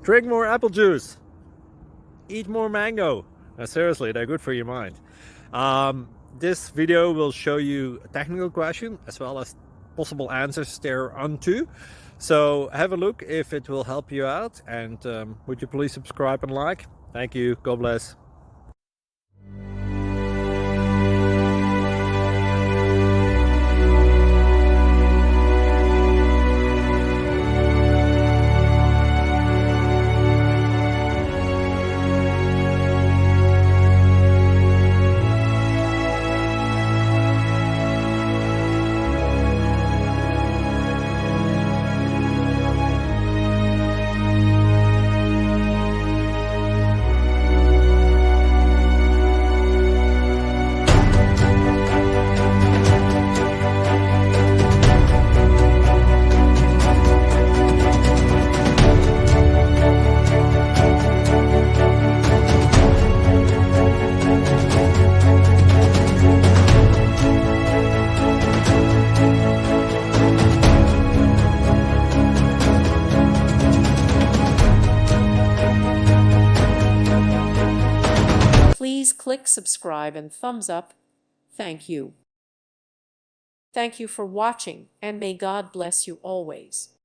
Drink more apple juice. Eat more mango. Seriously, they're good for your mind. This video will show you a technical question as well as possible answers thereunto. So have a look if it will help you out, and would you please subscribe and like? Thank you. God bless. Please click subscribe and thumbs up. Thank you. Thank you for watching, and may God bless you always.